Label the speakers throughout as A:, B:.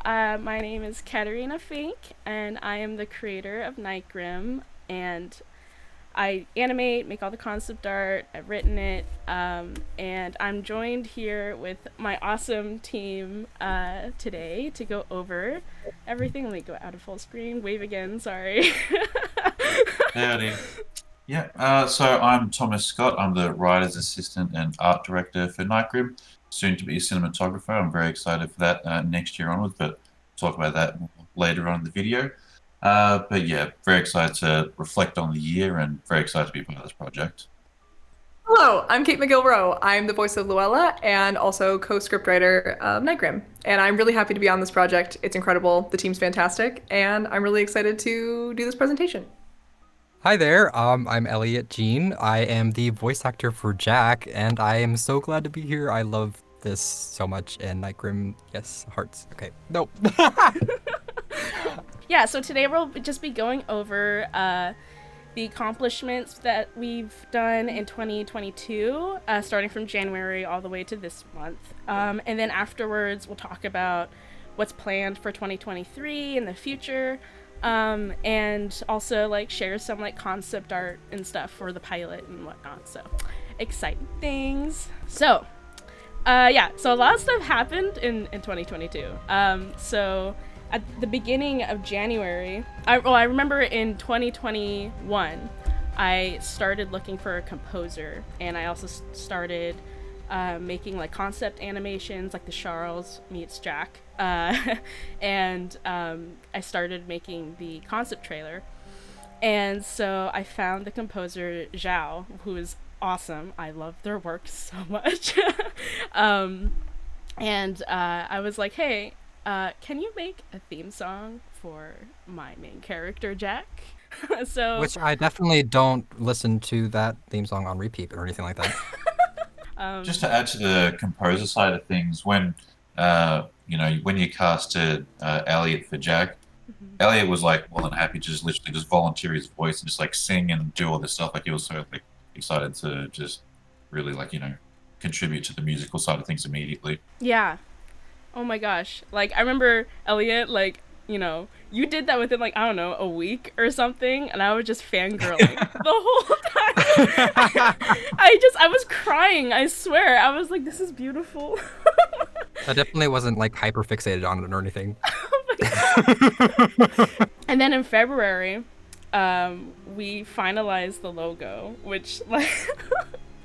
A: My name is Katarina Fink, and I am the creator of Nightgrim, and I animate, make all the concept art, I've written it, and I'm joined here with my awesome team today to go over everything. Let me go out of full screen, wave again, sorry.
B: Howdy. Yeah, so I'm Thomas Scott. I'm the writer's assistant and art director for Nightgrim, soon to be a cinematographer. I'm very excited for that next year onwards, but talk about that later on in the video. But yeah, very excited to reflect on the year and very excited to be part of this project.
C: Hello, I'm Cait McGilrow. I'm the voice of Luella and also co-scriptwriter of Nightgrim. And I'm really happy to be on this project. It's incredible. The team's fantastic, and I'm really excited to do this presentation.
D: Hi there, I'm Elliot Jean. I am the voice actor for Jack, and I am so glad to be here. I love this so much, and Nightgrim, yes, hearts. Okay, nope.
A: Yeah, so today we'll just be going over the accomplishments that we've done in 2022, starting from January all the way to this month. And then afterwards, we'll talk about what's planned for 2023 in the future. And also like share some like concept art and stuff for the pilot and whatnot. So exciting things. So so a lot of stuff happened in 2022. So at the beginning of January, I remember in 2021, I started looking for a composer, and I also started making like concept animations, like the Charles meets Jack, and I started making the concept trailer. And so I found the composer Zhao, who is awesome. I love their work so much. And I was like, hey, can you make a theme song for my main character, Jack? So
D: Which I definitely don't listen to that theme song on repeat or anything like that.
B: Just to add to the composer side of things, when when you casted Elliot for Jack, Elliot was like more than happy to just literally just volunteer his voice and just like sing and do all this stuff. Like he was so like excited to just really contribute to the musical side of things immediately.
A: yeah. Oh my gosh. Like, I remember Elliot, like, you did that within, like, I don't know, a week or something, and I was just fangirling the whole time. I was crying, I swear. I was like, this is beautiful.
D: I definitely wasn't like hyper fixated on it or anything.
A: Oh my God. And then in February, we finalized the logo, which, like,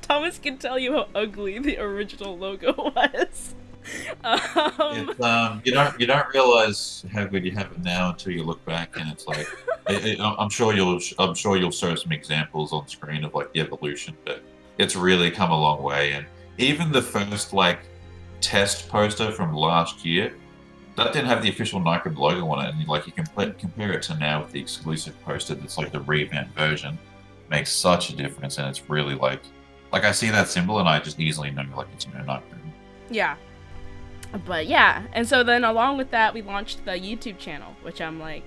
A: Thomas can tell you how ugly the original logo was.
B: You don't realize how good you have it now until you look back, and it's like I'm sure you'll show some examples on screen of like the evolution, but it's really come a long way. And even the first like test poster from last year that didn't have the official Nike logo on it, and like you can compare it to now with the exclusive poster that's like the revamped version, makes such a difference, and it's really like I see that symbol and I just easily know like it's Nike.
A: Yeah. But yeah, and so then along with that, we launched the YouTube channel, which I'm like,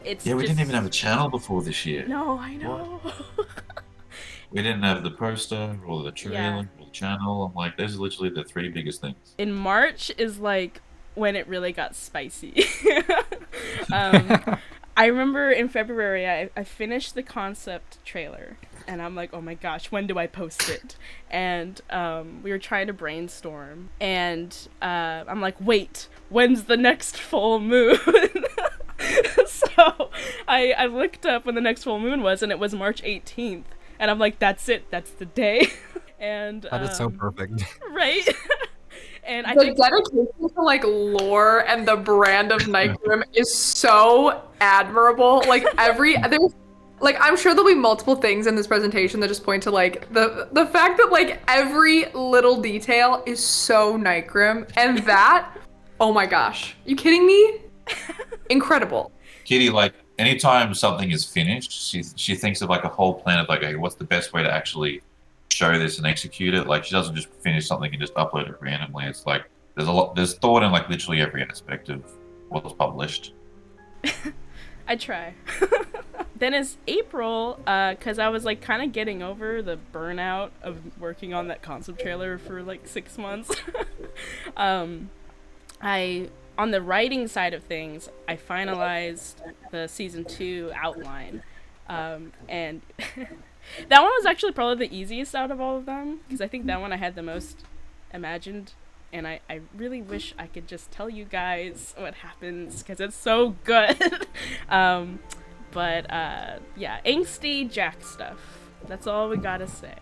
A: it's
B: we
A: just...
B: didn't even have a channel before this year.
A: No, I know.
B: We didn't have the poster or the trailer or the channel. I'm like, those are literally the three biggest things.
A: In March is like when it really got spicy. I remember in February, I finished the concept trailer, and I'm like, oh my gosh, when do I post it? And we were trying to brainstorm, and I'm like, wait, when's the next full moon? So I looked up when the next full moon was, and it was March 18th. And I'm like, that's it, that's the day. And
D: That is so perfect.
A: right? And I
C: The
A: think
C: dedication to like lore and the brand of Nightgrim is so admirable. Like there's like I'm sure there'll be multiple things in this presentation that just point to like the fact that like every little detail is so Nightgrim, and that, oh my gosh, you kidding me? Incredible.
B: Kitty, like anytime something is finished, she thinks of like a whole plan of like, okay, what's the best way to actually show this and execute it. Like she doesn't just finish something and just upload it randomly. It's like there's thought in like literally every aspect of what's published.
A: I try. Then it's April, because I was like kind of getting over the burnout of working on that concept trailer for like 6 months. I on the writing side of things, I finalized the season 2 outline, and that one was actually probably the easiest out of all of them, because I think that one I had the most imagined, and I really wish I could just tell you guys what happens, because it's so good. But yeah, angsty Jack stuff. That's all we gotta say.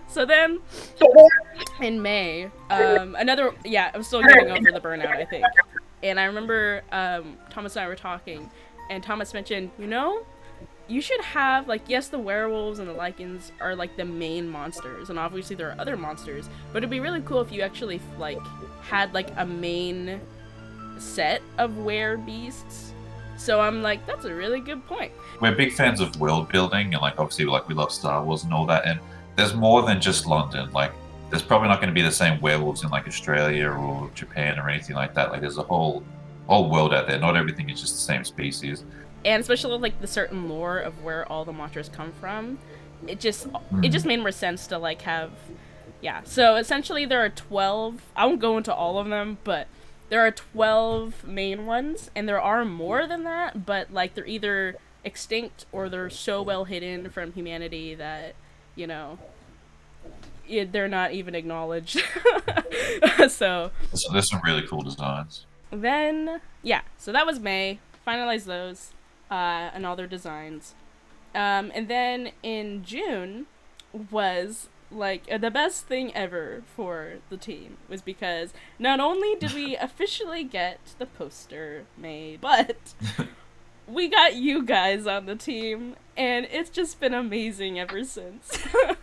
A: So then, in May, another, yeah, I'm still getting over the burnout, I think. And I remember Thomas and I were talking, and Thomas mentioned, you should have, like, yes, the werewolves and the Lycans are, like, the main monsters, and obviously there are other monsters, but it'd be really cool if you actually, like, had, like, a main set of beasts. So I'm like, that's a really good point.
B: We're big fans of world building, and like obviously like we love Star Wars and all that, and there's more than just London. Like there's probably not going to be the same werewolves in like Australia or Japan or anything like that. Like there's a whole world out there. Not everything is just the same species.
A: And especially like the certain lore of where all the monsters come from, it just made more sense to like have, yeah. So essentially there are 12. I won't go into all of them, but there are 12 main ones, and there are more than that, but like they're either extinct or they're so well hidden from humanity that, they're not even acknowledged. So
B: there's some really cool designs.
A: Then, yeah, so that was May. Finalized those and all their designs. And then in June was like the best thing ever for the team, was because not only did we officially get the poster made, but we got you guys on the team, and it's just been amazing ever since.
C: Oh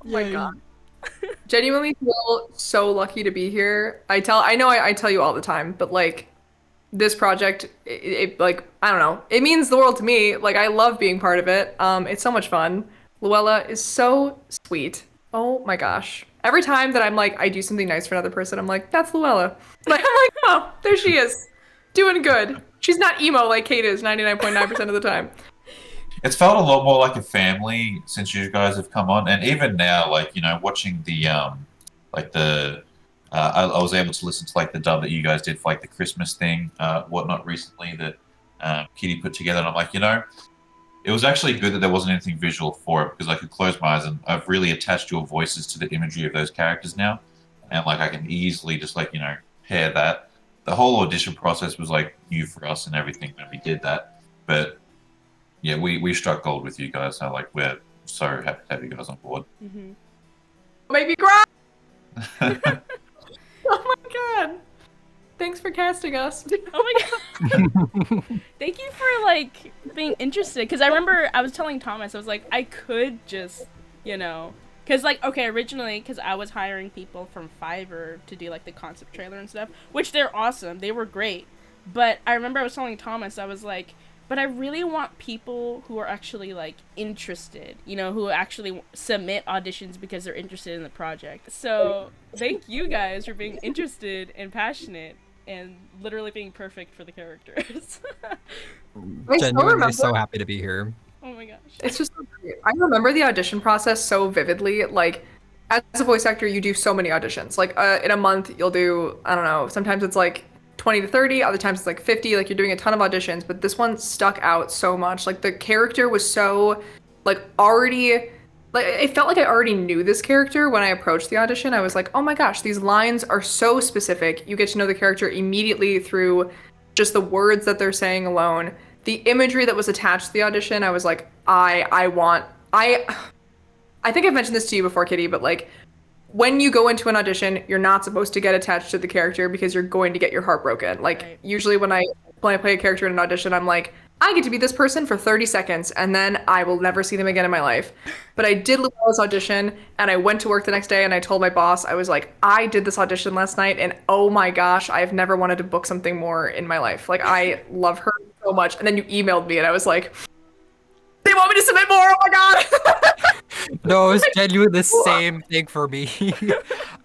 C: my god. Genuinely feel so lucky to be here. I know I tell you all the time, but like this project, it like, I don't know, it means the world to me. Like I love being part of it. It's so much fun. Luella is so sweet. Oh my gosh. Every time that I'm like, I do something nice for another person, I'm like, that's Luella. Like, I'm like, oh, there she is. Doing good. She's not emo like Cait is 99.9% of the time.
B: It's felt a lot more like a family since you guys have come on. And even now, like, watching the, I was able to listen to like the dub that you guys did for like the Christmas thing, whatnot recently that Kitty put together. And I'm like, it was actually good that there wasn't anything visual for it, because I could close my eyes and I've really attached your voices to the imagery of those characters now. And like I can easily just like, pair that. The whole audition process was like new for us and everything when we did that. But yeah, we struck gold with you guys. So like we're so happy to have you guys on board.
A: Mm-hmm.
C: Made me cry! Oh my god. Thanks for casting us.
A: Oh my god. Thank you for like being interested, because I remember I was telling Thomas, I was like, I could just, because like, okay, originally, because I was hiring people from Fiverr to do like the concept trailer and stuff, which they're awesome, they were great, but I remember I was telling Thomas, I was like, but I really want people who are actually like interested, who actually submit auditions because they're interested in the project. So thank you guys for being interested and passionate and literally being perfect for the characters.
D: Genuinely so happy to be here.
A: Oh my gosh.
C: It's just so great. I remember the audition process so vividly. Like, as a voice actor, you do so many auditions. Like, in a month, you'll do, I don't know, sometimes it's like 20 to 30, other times it's like 50. Like, you're doing a ton of auditions, but this one stuck out so much. Like, the character was so, like, already... Like, it felt like I already knew this character when I approached the audition. I was like, oh my gosh, these lines are so specific. You get to know the character immediately through just the words that they're saying alone. The imagery that was attached to the audition, I was like, I think I've mentioned this to you before, Kitty, but like, when you go into an audition, you're not supposed to get attached to the character because you're going to get your heart broken. Like, right. Usually when I play a character in an audition, I'm like, I get to be this person for 30 seconds and then I will never see them again in my life. But I did Luella's audition and I went to work the next day and I told my boss, I was like, I did this audition last night and oh my gosh, I've never wanted to book something more in my life. Like, I love her so much. And then you emailed me and I was like, they want me to submit more, oh my god!
D: No, it was genuinely the same thing for me.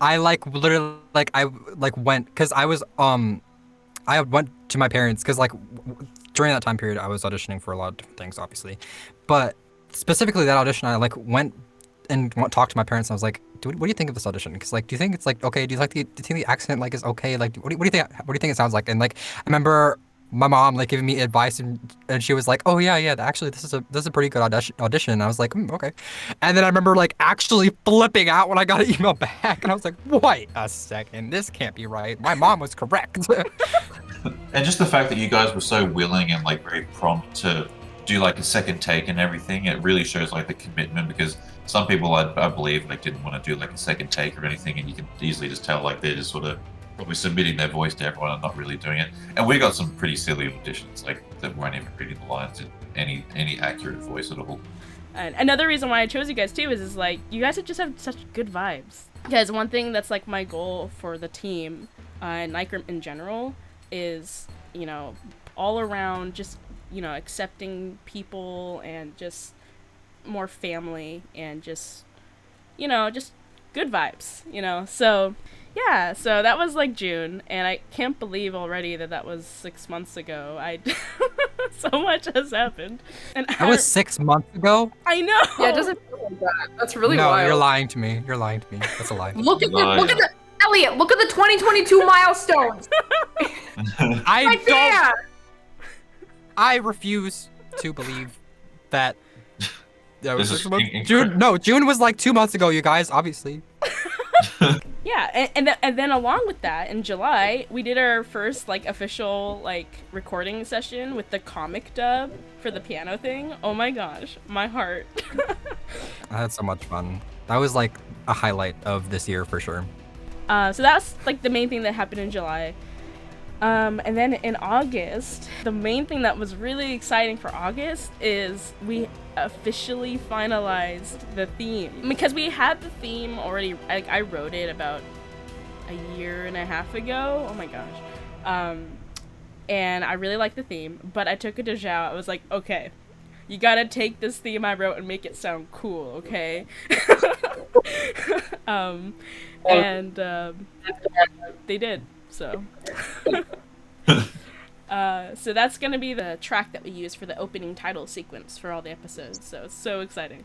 D: I like literally like I like went because I was I went to my parents because like during that time period I was auditioning for a lot of different things obviously, but specifically that audition I like went and talked to my parents. And I was like, what do you think of this audition? Because like, do you think it's like okay? Do you think the accent like is okay? Like, what do you think? What do you think it sounds like? And like, I remember my mom like giving me advice, and she was like, oh yeah, actually this is a pretty good audition. And I was like, okay. And then I remember like actually flipping out when I got an email back, and I was like, wait a second, this can't be right. My mom was correct.
B: And just the fact that you guys were so willing and like very prompt to do like a second take and everything, it really shows like the commitment, because some people I believe like didn't want to do like a second take or anything, and you can easily just tell like they're just sort of probably submitting their voice to everyone and not really doing it. And we got some pretty silly auditions like that weren't even reading the lines in any accurate voice at all.
A: And another reason why I chose you guys too is like you guys just have such good vibes. Because one thing that's like my goal for the team and Lycan in general is, you know, all around just, you know, accepting people and just more family and just, you know, just good vibes, you know. So yeah, so that was like June, and I can't believe already that was 6 months ago. So much has happened. And
D: that was 6 months ago?
A: I know.
C: Yeah, it doesn't feel like that. That's really
D: no,
C: wild.
D: you're lying to me. You're lying to me. That's a lie.
C: Look at the Elliot. Look at the 2022 milestones.
D: I refuse to believe that. June was like 2 months ago, you guys. Obviously.
A: Yeah, and then along with that, in July, we did our first, like, official, like, recording session with the comic dub for the piano thing. Oh my gosh, my heart.
D: I had so much fun. That was, like, a highlight of this year for sure.
A: So that's, like, the main thing that happened in July. And then in August, the main thing that was really exciting for August is we officially finalized the theme. Because we had the theme already, like, I wrote it about a year and a half ago. Oh my gosh. And I really liked the theme, but I took it to Zhao. I was like, okay, you gotta take this theme I wrote and make it sound cool, okay? And they did. So so that's gonna be the track that we use for the opening title sequence for all the episodes, so it's so exciting.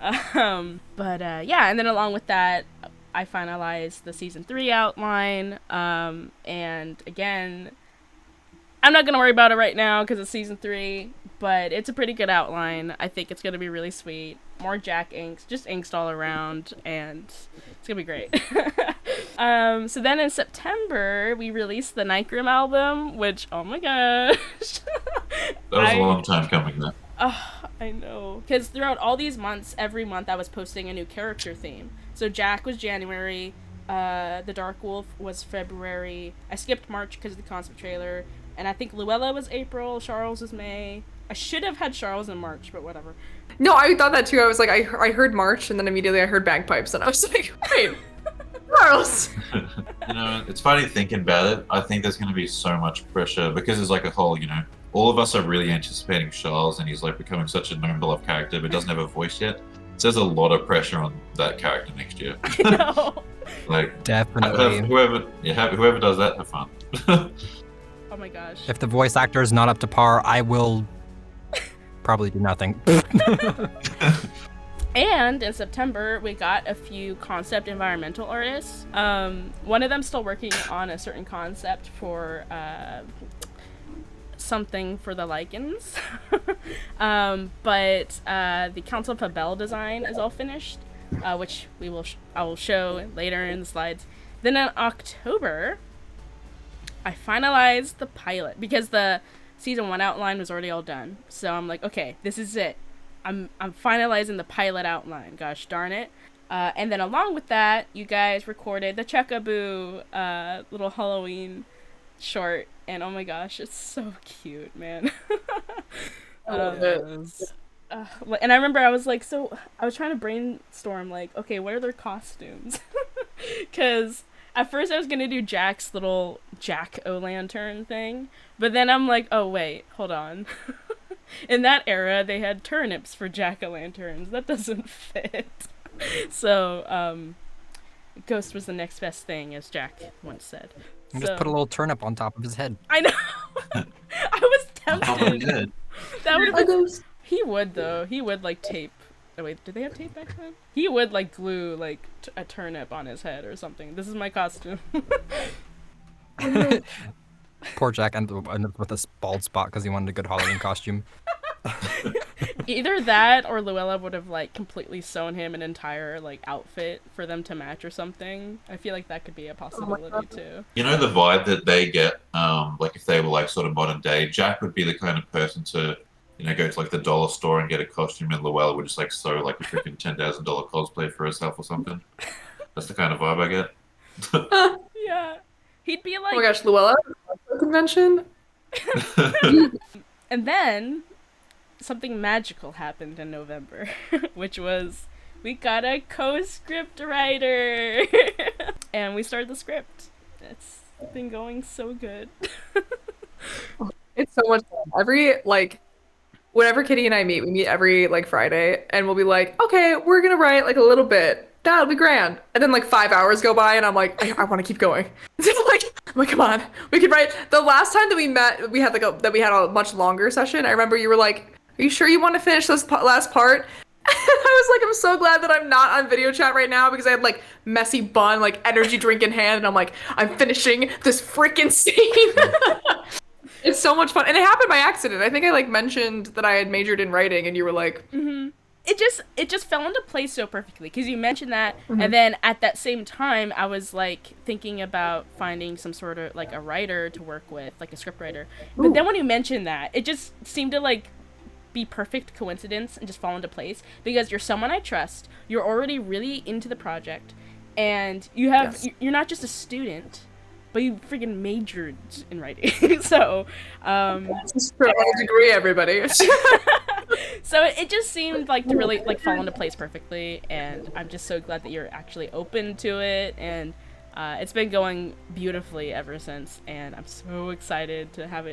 A: But yeah, and then along with that, I finalized the season 3 outline, and again, I'm not gonna worry about it right now because it's season 3, but it's a pretty good outline. I think it's gonna be really sweet. More Jack inks, just inks all around, and it's gonna be great. So then in September, we released the Lycan album, which, oh my gosh.
B: That was a long time coming then.
A: I know. Because throughout all these months, every month I was posting a new character theme. So Jack was January, the Dark Wolf was February, I skipped March because of the concept trailer, and I think Luella was April, Charles was May. I should have had Charles in March, but whatever.
C: No, I thought that too. I was like, I heard March, and then immediately I heard bagpipes, and I was like, wait, Charles.
B: You know, it's funny thinking about it. I think there's going to be so much pressure because there's like a whole, you know, all of us are really anticipating Charles, and he's like becoming such a known beloved character, but doesn't have a voice yet. So there's a lot of pressure on that character next year.
A: I know.
B: Like,
D: Definitely.
B: Whoever does that, have fun.
A: Oh my gosh.
D: If the voice actor is not up to par, I will probably do nothing.
A: And in September, we got a few concept environmental artists. One of them still working on a certain concept for something for the Lycans. But the Council of Abel design is all finished, which I will show later in the slides. Then in October, I finalized the pilot because the season 1 outline was already all done. So I'm like, okay, this is it. I'm finalizing the pilot outline. Gosh darn it. And then along with that, you guys recorded the Checkaboo little Halloween short. And oh my gosh, it's so cute, man.
C: I love it.
A: And I remember I was like, I was trying to brainstorm, like, okay, what are their costumes? Because at first I was going to do Jack's little Jack-o'-lantern thing. But then I'm like, oh, wait, hold on. In that era, they had turnips for jack-o'-lanterns. That doesn't fit. So, Ghost was the next best thing, as Jack once said.
D: Just put a little turnip on top of his head.
A: I know. I was tempted. That would have been... He would, though. He would, like, tape Oh wait, did they have tape back then? He would like glue like a turnip on his head or something. This is my costume.
D: Poor Jack ended up with a bald spot because he wanted a good Halloween costume.
A: Either that or Luella would have like completely sewn him an entire like outfit for them to match or something. I feel like that could be a possibility too.
B: You know the vibe that they get, like if they were like sort of modern day, Jack would be the kind of person to, you know, go to like the dollar store and get a costume, and Luella would just like sew like a freaking $10,000 cosplay for herself or something. That's the kind of vibe I get.
A: Yeah. He'd be like,
C: Oh my gosh, Luella convention.
A: and then something magical happened in November, which was we got a co-scriptwriter, and we started the script. It's been going so good.
C: It's so much fun. Whenever Kitty and I meet, we meet every like Friday, and we'll be like, okay, we're gonna write like a little bit. That'll be grand. And then like 5 hours go by, and I'm like, I want to keep going. I'm like, come on, we can write. The last time that we met, we had a much longer session. I remember you were like, are you sure you want to finish this last part? I was like, I'm so glad that I'm not on video chat right now, because I had like messy bun, like energy drink in hand, and I'm like, I'm finishing this freaking scene. It's so much fun, and it happened by accident. I think I like mentioned that I had majored in writing, and you were like,
A: mm-hmm. It just fell into place so perfectly, because you mentioned that, and then at that same time, I was like thinking about finding some sort of like a writer to work with, like a script writer. But then when you mentioned that, it just seemed to like be perfect coincidence and just fall into place, because you're someone I trust. You're already really into the project, and you have you're not just a student, but you freaking majored in writing. So,
C: this for a degree, everybody.
A: So it just seemed like to really like fall into place perfectly, and I'm just so glad that you're actually open to it, and it's been going beautifully ever since, and I'm so excited to have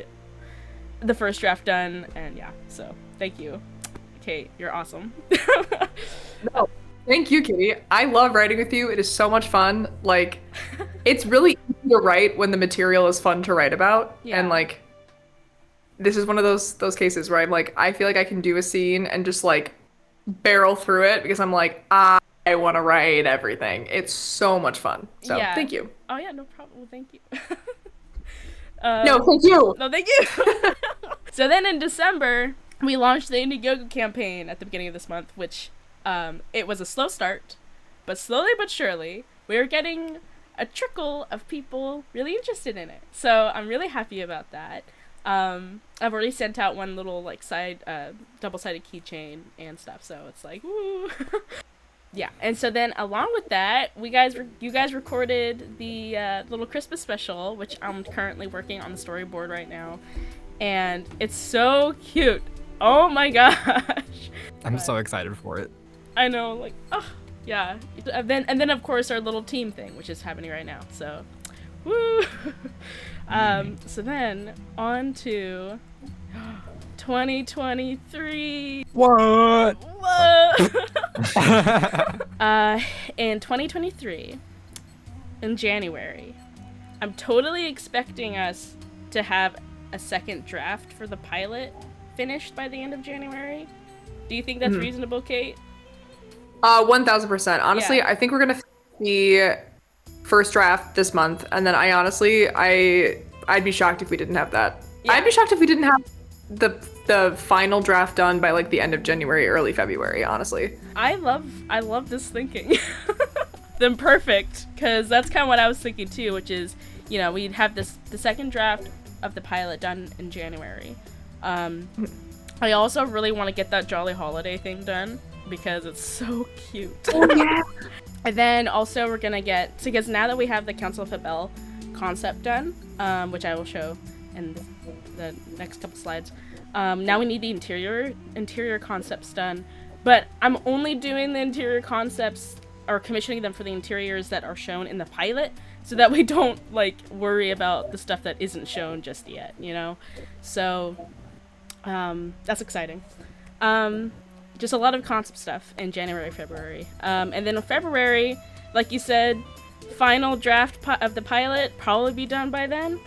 A: the first draft done, and yeah, so thank you, Cait, you're awesome.
C: No, thank you, Kitty. I love writing with you. It is so much fun. Like, it's really easy to write when the material is fun to write about, and like, this is one of those cases where I'm like, I feel like I can do a scene and just like barrel through it, because I'm like, I want to write everything. It's so much fun. So thank you.
A: Oh yeah, no problem. Well, thank you.
C: No, thank you.
A: No, thank you. So then in December, we launched the Indiegogo campaign at the beginning of this month, which it was a slow start, but slowly but surely, we are getting a trickle of people really interested in it. So I'm really happy about that. I've already sent out one little like side double-sided keychain and stuff, so it's like woo. Yeah, and so then along with that, you guys recorded the little Christmas special, which I'm currently working on the storyboard right now, and it's so cute. Oh my gosh.
D: I'm so excited for it.
A: I know, like, oh yeah. And then of course our little team thing, which is happening right now. So, woo. So then on to 2023.
D: What?
A: Whoa. In 2023, in January, I'm totally expecting us to have a second draft for the pilot finished by the end of January. Do you think that's reasonable, Cait?
C: 1000%. Honestly,
A: Yeah.
C: I think we're gonna finish the first draft this month, and then I'd be shocked if we didn't have that.
A: Yeah.
C: I'd be shocked if we didn't have the final draft done by like the end of January, early February, honestly.
A: I love this thinking. Then perfect, because that's kind of what I was thinking too, which is, you know, we'd have the second draft of the pilot done in January. I also really want to get that Jolly Holiday thing done, because it's so cute.
C: Oh yeah.
A: And then also we're gonna get, because now that we have the Council of Hebel concept done, which I will show in the next couple slides, now we need the interior concepts done, but I'm only doing the interior concepts, or commissioning them for the interiors that are shown in the pilot, so that we don't like worry about the stuff that isn't shown just yet, you know? So that's exciting. Just a lot of concept stuff in January, February. And then in February, like you said, final draft of the pilot probably be done by then.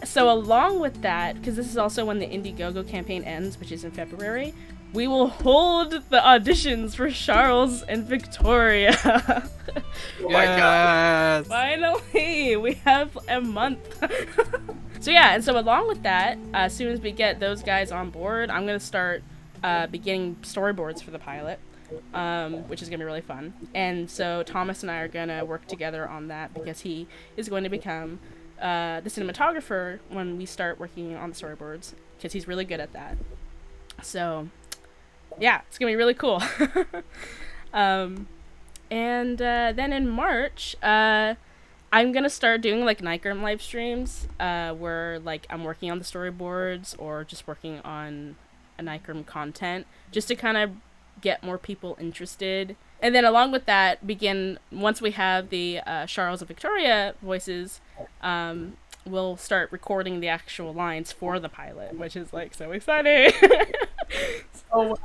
A: So along with that, because this is also when the Indiegogo campaign ends, which is in February, we will hold the auditions for Charles and Victoria.
C: Oh my god.
A: Finally, we have a month. So yeah, and so along with that, as soon as we get those guys on board, I'm gonna start beginning storyboards for the pilot, which is gonna be really fun. And so Thomas and I are gonna work together on that because he is going to become the cinematographer when we start working on the storyboards because he's really good at that. So yeah, it's gonna be really cool. And then in March, I'm gonna start doing like Nycrum live streams, where like I'm working on the storyboards or just working on a Nycrum content, just to kind of get more people interested. And then along with that, once we have the Charles and Victoria voices, we'll start recording the actual lines for the pilot, which is like so exciting.
C: Oh,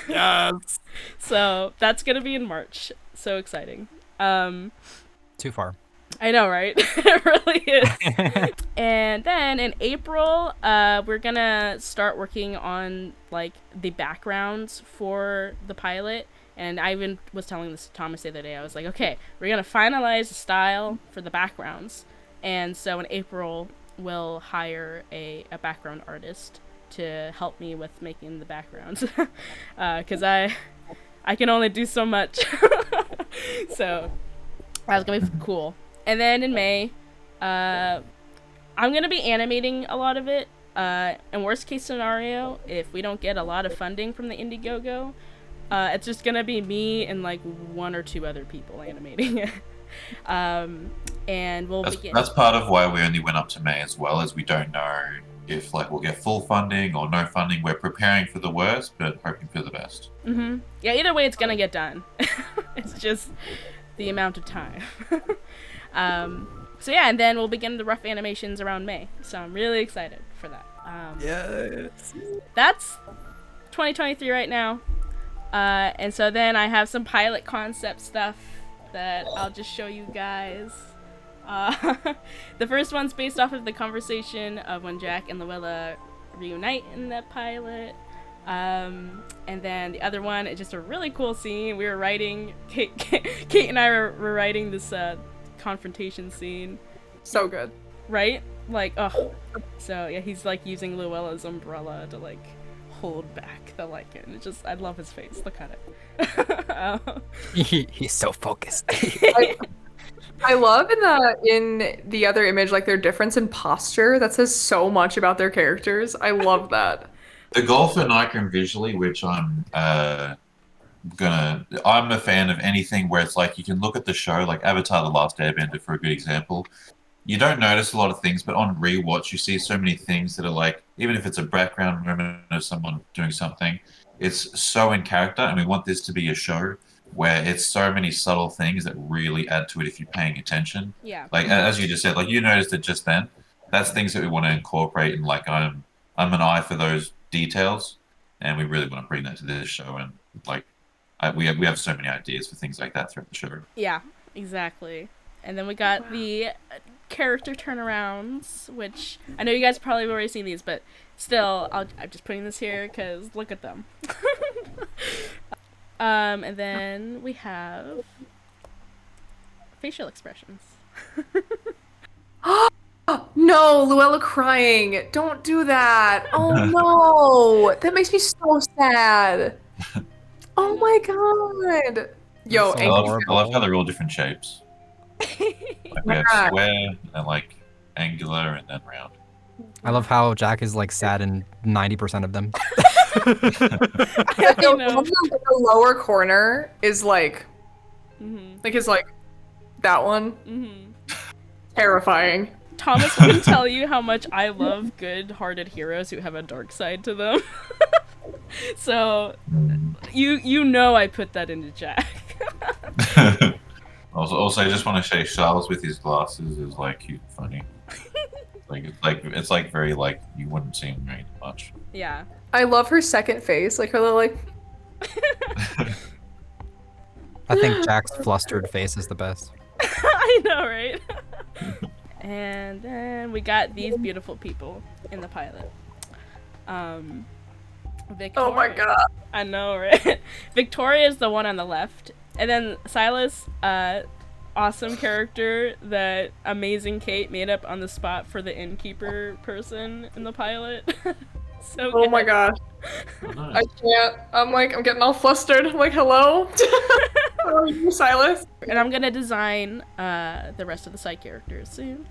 D: Yes.
A: So that's gonna be in March. So exciting.
D: Too far.
A: I know, right? It really is. And then in April, we're gonna start working on like the backgrounds for the pilot. And I even was telling this to Thomas the other day. I was like, okay, we're gonna finalize the style for the backgrounds. And so in April, we'll hire a background artist to help me with making the backgrounds. Because I can only do so much. So that's gonna be cool. And then in May, I'm gonna be animating a lot of it. In worst case scenario, if we don't get a lot of funding from the Indiegogo, it's just gonna be me and like one or two other people animating it. And we'll begin.
B: That's part of why we only went up to May as well, as we don't know if like we'll get full funding or no funding. We're preparing for the worst, but hoping for the best.
A: Mm-hmm. Yeah, either way, it's gonna get done. It's just the amount of time. So yeah, and then we'll begin the rough animations around May. So I'm really excited for that.
D: Yes.
A: That's 2023 right now. And so then I have some pilot concept stuff that I'll just show you guys. The first one's based off of the conversation of when Jack and Luella reunite in the pilot. And then the other one is just a really cool scene. We were writing, Cait and I were writing this confrontation scene.
C: so good.
A: Right? Like, oh. So yeah, he's like using Luella's umbrella to like hold back the Lycan. It's just, I love his face. Look at it.
D: He's so focused.
C: I love in the other image, like their difference in posture. That says so much about their characters. I love that.
B: The goal for Nycrum visually, which I'm a fan of anything where it's like you can look at the show, like Avatar: The Last Airbender for a good example. You don't notice a lot of things, but on rewatch you see so many things that are like, even if it's a background moment of someone doing something, it's so in character, and we want this to be a show where it's so many subtle things that really add to it if you're paying attention.
A: Yeah.
B: Like as you just said, like you noticed it just then. That's things that we want to incorporate, and like I'm an eye for those details, and we really want to bring that to this show. And like we have so many ideas for things like that throughout the show.
A: Yeah, exactly. And then we got the character turnarounds, which I know you guys probably have already seen these, but still, I'm just putting this here because look at them. And then we have facial expressions.
C: No, Luella crying. Don't do that. Oh no. That makes me so sad. Oh my god. Yo,
D: So
B: I
C: Angus,
B: love how they're all different shapes. Like we have
C: Yeah.
B: square and like angular and then round.
D: I love how Jack is like sad in 90% of them.
A: I
C: the,
A: know.
C: the lower corner is like
A: Mm-hmm.
C: is like that one.
A: Mm-hmm.
C: Terrifying.
A: Thomas wouldn't tell you how much I love good-hearted heroes who have a dark side to them. So, you know I put that into Jack.
B: Also, I just want to say Charles with his glasses is like cute and funny. It's like very like you wouldn't see him very much.
A: Yeah.
C: I love her second face, like her little like.
D: I think Jack's flustered face is the best.
A: I know, right? And then we got these beautiful people in the pilot. Victoria.
C: Oh my god.
A: I know, right? Victoria is the one on the left. And then Silas, awesome character that amazing Cait made up on the spot for the innkeeper person in the pilot. So
C: Oh
A: good.
C: my gosh.
B: Oh, nice.
C: I can't. I'm getting all flustered. I'm like, hello? How are you, Silas?
A: And I'm gonna design the rest of the side characters soon.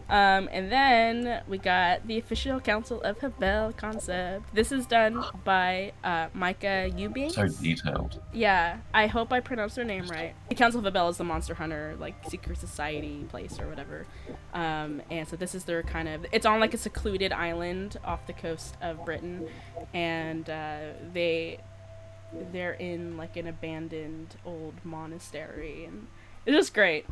A: And then we got the official Council of Havel concept. This is done by Micah Eubanks.
B: So detailed.
A: Yeah, I hope I pronounced her name right. The Council of Havel is the Monster Hunter, like, secret society place or whatever. And so this is their kind of... It's on, like, a secluded island off the coast of Britain. And they're in, like, an abandoned old monastery. And it's just great.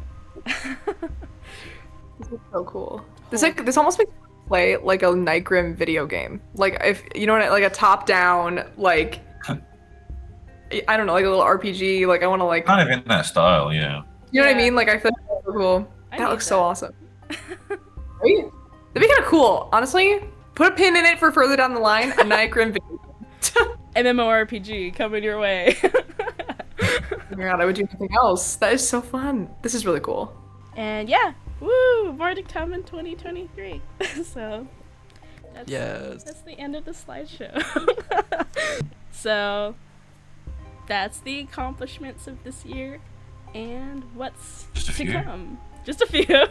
C: This is so cool. This almost makes me play like a Nightgrim video game. Like if you know what like a top-down like I don't know, like a little RPG. Like I want to like
B: Kind of in that style, yeah.
C: you know what I
A: Yeah.
C: mean? Like I feel like that's so cool.
A: I
C: That
A: need
C: looks so
A: that.
C: awesome. Right? That'd be kind of cool. Honestly, put a pin in it for further down the line. A Nightgrim video game.
A: MMORPG coming your way.
C: Oh my god, I would do nothing else. That is so fun. This is really cool.
A: And yeah, woo! Vortic Time in 2023. So that's,
D: Yes.
A: that's the end of the slideshow. So that's the accomplishments of this year, and what's
B: Just a
A: to
B: few.
A: come. Just a few.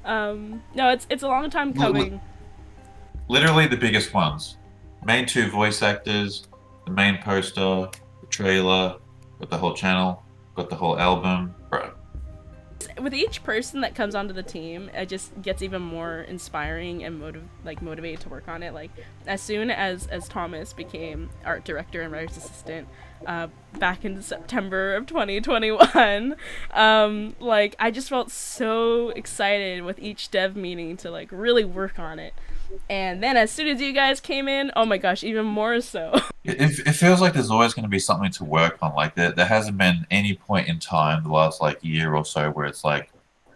A: No, it's a long time coming.
B: Literally the biggest ones. Main 2 voice actors, the main poster, the trailer, got the whole channel, got the whole album, bro.
A: With each person that comes onto the team, it just gets even more inspiring and motivated to work on it. Like as soon as Thomas became art director and writer's assistant back in September of 2021, like I just felt so excited with each dev meeting to like really work on it. And then as soon as you guys came in, oh my gosh, even more so.
B: It feels like there's always going to be something to work on. Like there hasn't been any point in time the last like year or so where it's like,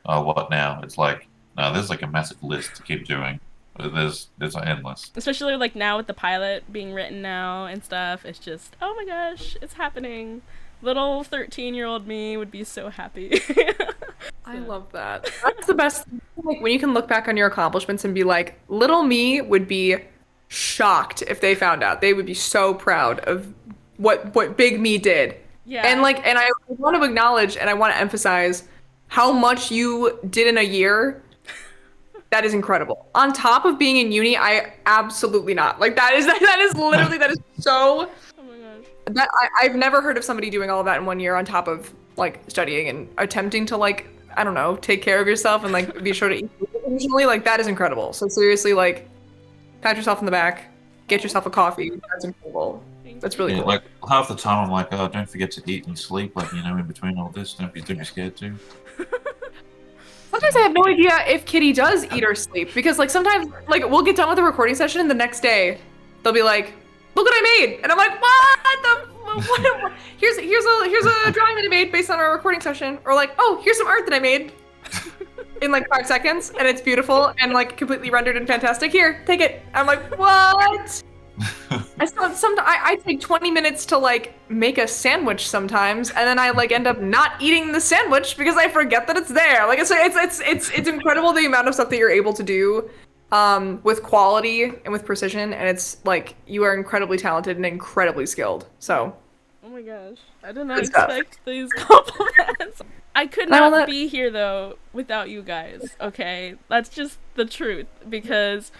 B: oh, what now? It's like, no, there's like a massive list to keep doing. There's endless.
A: Especially like now with the pilot being written now and stuff, it's just, oh my gosh, it's happening. Little 13-year-old me would be so happy.
C: I love that. That's the best. Like when you can look back on your accomplishments and be like, little me would be shocked if they found out. They would be so proud of what big me did.
A: Yeah.
C: And I want to acknowledge and I want to emphasize how much you did in a year. That is incredible. On top of being in uni, I absolutely not. Like that is literally that is so.
A: Oh my gosh.
C: That I've never heard of somebody doing all of that in 1 year on top of like studying and attempting to like I don't know take care of yourself and like be sure to eat occasionally. Like that is incredible. So seriously, like pat yourself in the back, get yourself a coffee. That's incredible. That's really
B: Yeah,
C: cool.
B: like half the time I'm like, oh, don't forget to eat and sleep. Like in between all this, don't be scared to.
C: Sometimes I have no idea if Kitty does eat or sleep because like sometimes like we'll get done with the recording session and the next day they'll be like, look what I made, and I'm like, what? Here's a drawing that I made based on our recording session, or like, oh, here's some art that I made in like 5 seconds, and it's beautiful and like completely rendered and fantastic. Here, take it. I'm like, what? I take 20 minutes to like make a sandwich sometimes, and then I like end up not eating the sandwich because I forget that it's there. Like it's incredible the amount of stuff that you're able to do with quality and with precision, and it's like you are incredibly talented and incredibly skilled. So
A: Oh my gosh. I did not
C: Good stuff.
A: expect these compliments. I could
C: I will
A: not
C: let-
A: be here though without you guys, okay? That's just the truth because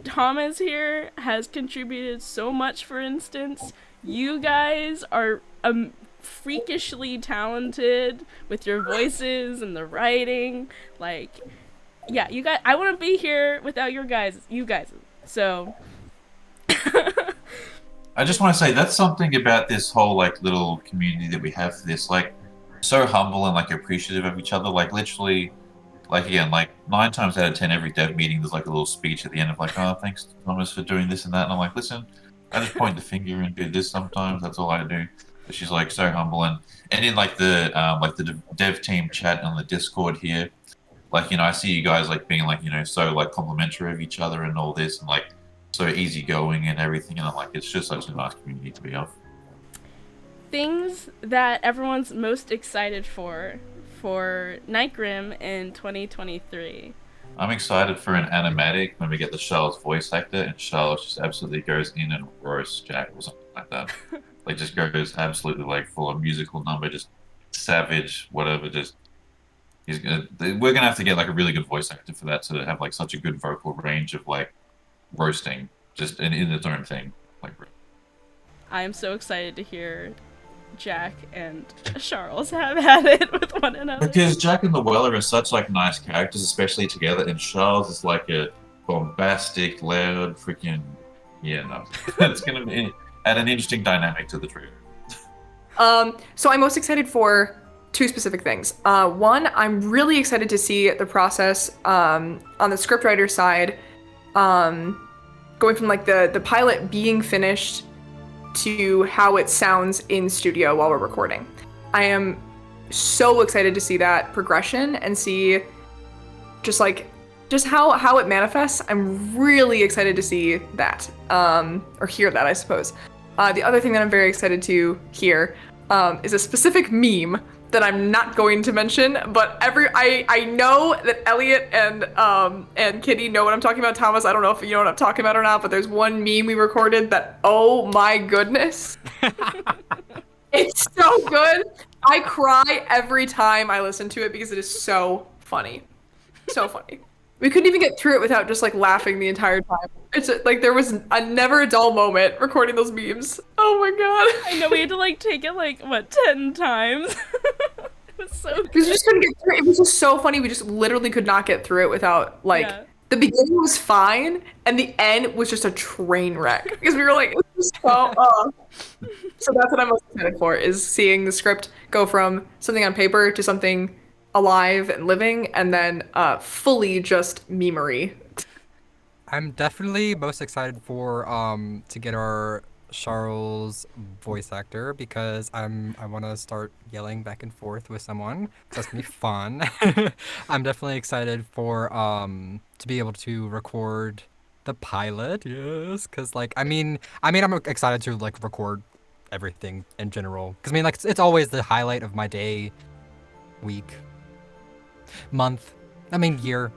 A: Thomas here has contributed so much, for instance. You guys are freakishly talented with your voices and the writing. Like, yeah, you guys, I wouldn't be here without you guys. So,
B: I just want to say that's something about this whole like little community that we have for this, like so humble and like appreciative of each other. Like literally, like again, like 9 times out of 10 every dev meeting there's like a little speech at the end of like, oh, thanks Thomas for doing this and that, and I'm like, listen, I just point the finger and do this sometimes. That's all I do. But she's like so humble, and in like the dev team chat on the Discord here, like I see you guys like being like so like complimentary of each other and all this, and like so easygoing and everything, and I'm like, it's just such a nice community to be of.
A: Things that everyone's most excited for Nightgrim in 2023.
B: I'm excited for an animatic when we get the Charles voice actor, and Charles just absolutely goes in and roasts Jack or something like that. Like, just goes absolutely like full of musical number, just savage, whatever. Just we're gonna have to get like a really good voice actor for that to have like such a good vocal range of like roasting, just in its own thing. Like,
A: I am so excited to hear Jack and Charles have had it with one another.
B: because Jack and Luella are such like nice characters, especially together, and Charles is like a bombastic, loud, freaking no. It's gonna be add an interesting dynamic to the trio.
C: So I'm most excited for two specific things. One, I'm really excited to see the process on the scriptwriter side, going from like the pilot being finished to how it sounds in studio while we're recording. I am so excited to see that progression and see just how it manifests. I'm really excited to see that, or hear that, I suppose. The other thing that I'm very excited to hear is a specific meme that I'm not going to mention, but I know that Elliot and Kitty know what I'm talking about. Thomas, I don't know if you know what I'm talking about or not, but there's one meme we recorded that, oh my goodness. It's so good. I cry every time I listen to it because it is so funny. So funny. We couldn't even get through it without just like laughing the entire time. It's like there was never a dull moment recording those memes. Oh my god.
A: I know we had to like take it like 10 times. It was so good.
C: Because we just couldn't get through it. It was just so funny. We just literally could not get through it without like the beginning was fine and the end was just a train wreck. Because we were like, it's just so So that's what I'm most excited for, is seeing the script go from something on paper to something alive and living, and then fully just memery.
D: I'm definitely most excited for to get our Charles voice actor, because I want to start yelling back and forth with someone. That's gonna be fun. I'm definitely excited for to be able to record the pilot. Yes, because like I mean I'm excited to like record everything in general, because I mean like it's always the highlight of my day, week, month, year,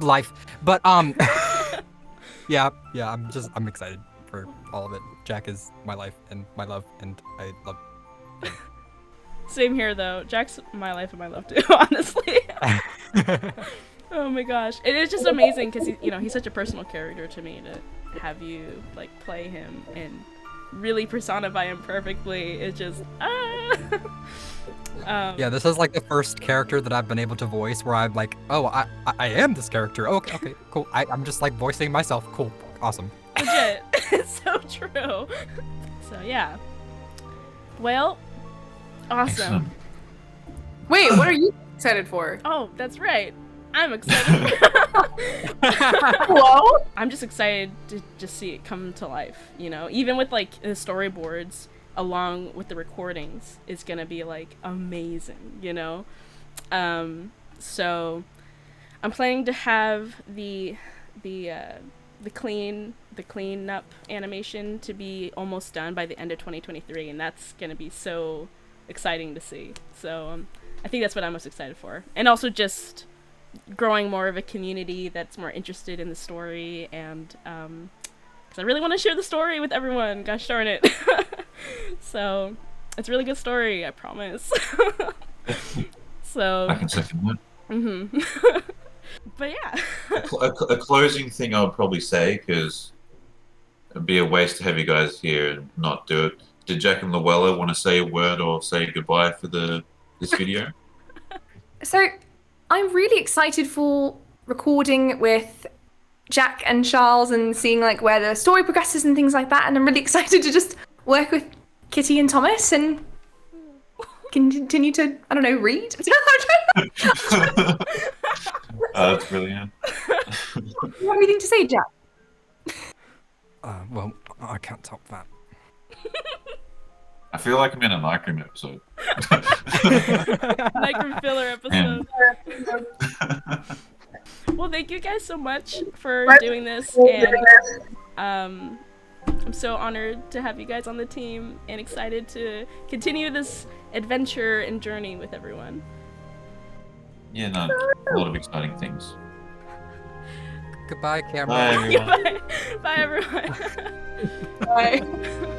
D: life. But yeah, I'm excited for all of it. Jack is my life and my love, and I love him.
A: Same here though. Jack's my life and my love too, honestly. Oh my gosh. It is just amazing because he's such a personal character to me, to have you like play him and really personify him perfectly. It's just
D: yeah, this is like the first character that I've been able to voice where I'm like, oh, I am this character. Okay, cool. I'm just like voicing myself. Cool, awesome.
A: Legit. It's so true. So yeah. Well, awesome.
B: Excellent.
C: Wait, what are you excited for?
A: Oh, that's right. I'm excited.
C: Hello?
A: I'm just excited to just see it come to life, even with like the storyboards along with the recordings is gonna be like amazing, so I'm planning to have the clean up animation to be almost done by the end of 2023, and that's gonna be so exciting to see. So I think that's what I'm most excited for, and also just growing more of a community that's more interested in the story, and because I really want to share the story with everyone. Gosh darn it. So it's a really good story, I promise. So
B: I can second that.
A: But yeah.
B: A closing thing I would probably say, because it'd be a waste to have you guys here and not do it. Did Jack and Luella want to say a word or say goodbye for this video?
C: So I'm really excited for recording with Jack and Charles and seeing like where the story progresses and things like that, and I'm really excited to just work with Kitty and Thomas and continue to, I don't know, read?
B: That's brilliant.
C: You have anything to say, Jack?
D: Well, I can't top that.
B: I feel like I'm in a Lycan episode.
A: Lycan filler episode. Well, thank you guys so much for doing this, and I'm so honored to have you guys on the team and excited to continue this adventure and journey with everyone.
B: Yeah, no, a lot of exciting things.
D: Goodbye,
B: Bye,
D: Cameron.
B: everyone.
A: Bye, everyone.
C: Bye.